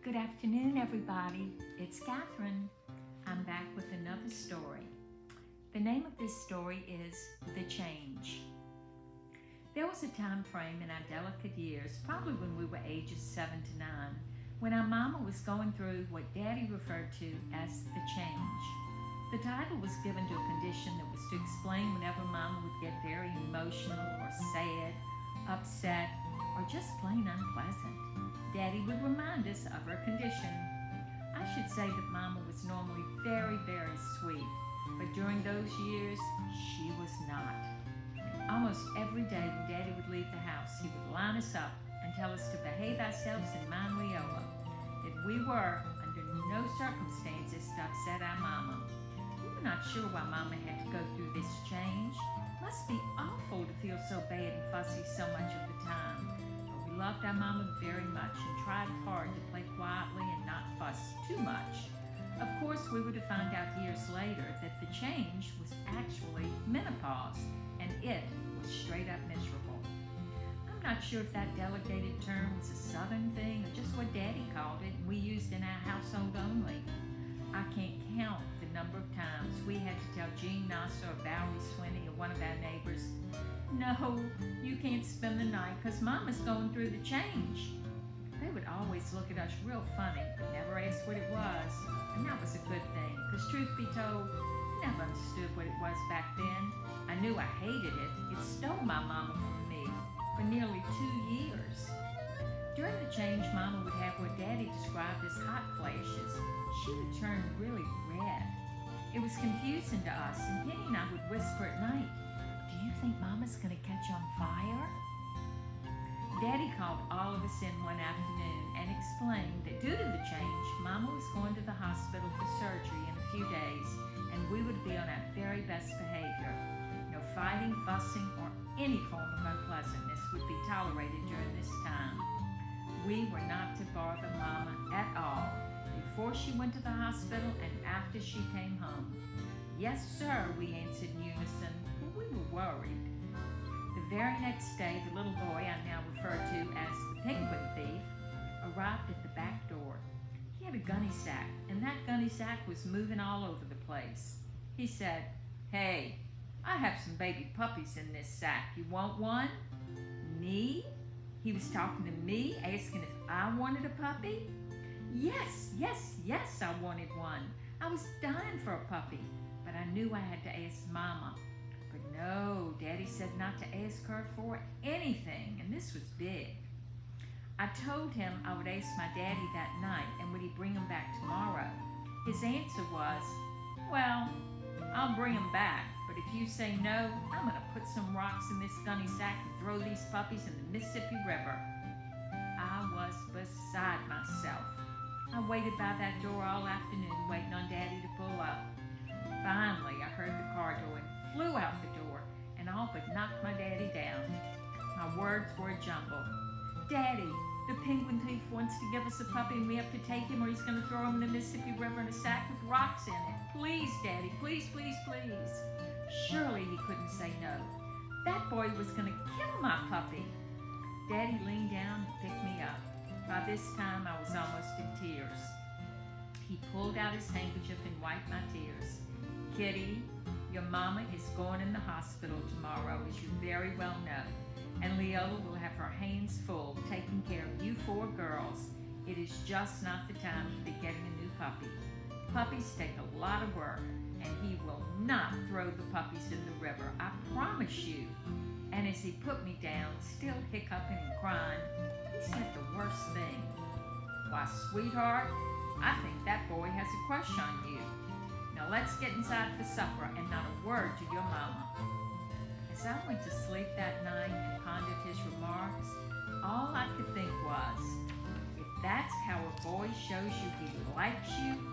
Good afternoon, everybody. It's Catherine. I'm back with another story. The name of this story is The Change. There was a time frame in our delicate years, probably when we were ages 7 to 9, when our mama was going through what Daddy referred to as the change. The title was given to a condition that was to explain whenever Mama would get very emotional or sad, upset, or just plain unpleasant. Daddy would remind us of her condition. I should say that Mama was normally very, very sweet, but during those years, she was not. Almost every day when Daddy would leave the house, he would line us up and tell us to behave ourselves and mind Leola, that we were, under no circumstances, to upset our Mama. We were not sure why Mama had to go through this change. Must be awful to feel so bad and fussy so much of the time. We loved our Mama very much and tried hard to play quietly and not fuss too much. Of course, we would have found out years later that the change was actually menopause, and it was straight up miserable. I'm not sure if that delegated term was a Southern thing or just what Daddy called it and we used in our household only. I can't count the number of times we had to tell Jean Nasser or Valerie Swinney or one of our neighbors, "No, you can't spend the night because Mama's going through the change." They would always look at us real funny, but never ask what it was. And that was a good thing, because truth be told, I never understood what it was back then. I knew I hated it. It stole my Mama from me for nearly 2 years. During the change, Mama would have what Daddy described as hot flashes. She would turn really red. It was confusing to us, and Penny and I would whisper at night, "Do you think Mama's going to catch on fire?" Daddy called all of us in one afternoon and explained that due to the change, Mama was going to the hospital for surgery in a few days, and we would be on our very best behavior. No fighting, fussing, or any form of unpleasantness would be tolerated during this time. We were not to bother Mama at all, before she went to the hospital and after she came home. "Yes, sir," we answered in unison, but we were worried. The very next day, the little boy I now refer to as the penguin thief arrived at the back door. He had a gunny sack, and that gunny sack was moving all over the place. He said, "Hey, I have some baby puppies in this sack. You want one?" Me? He was talking to me, asking if I wanted a puppy? Yes, I wanted one. I was dying for a puppy, but I knew I had to ask Mama. But no, Daddy said not to ask her for anything, and this was big. I told him I would ask my daddy that night, and would he bring him back tomorrow? His answer was, "Well, I'll bring him back, but if you say no, I'm going to put some rocks in this gunny sack and throw these puppies in the Mississippi River." I was beside myself. I waited by that door all afternoon, waiting on Daddy to pull up. Finally, I heard the car door and flew out the door and all but knocked my daddy down. My words were a jumble. "Daddy, the penguin thief wants to give us a puppy and we have to take him or he's going to throw him in the Mississippi River in a sack with rocks in it. Please, Daddy, please, please, please." Surely he couldn't say no. That boy was going to kill my puppy. Daddy leaned down and picked me up. By this time, I was almost in tears. He pulled out his handkerchief and wiped my tears. "Kitty, your Mama is going in the hospital tomorrow, as you very well know, and Leola will have her hands full taking care of you 4 girls. It is just not the time to be getting a new puppy. Puppies take a lot of work, and he will not throw the puppies in the river, I promise you." And as he put me down, still hiccuping and crying, he said the worst thing. "Why, sweetheart, I think that boy has a crush on you. Now let's get inside for supper and not a word to your Mama." As I went to sleep that night and pondered his remarks, all I could think was, if that's how a boy shows you he likes you,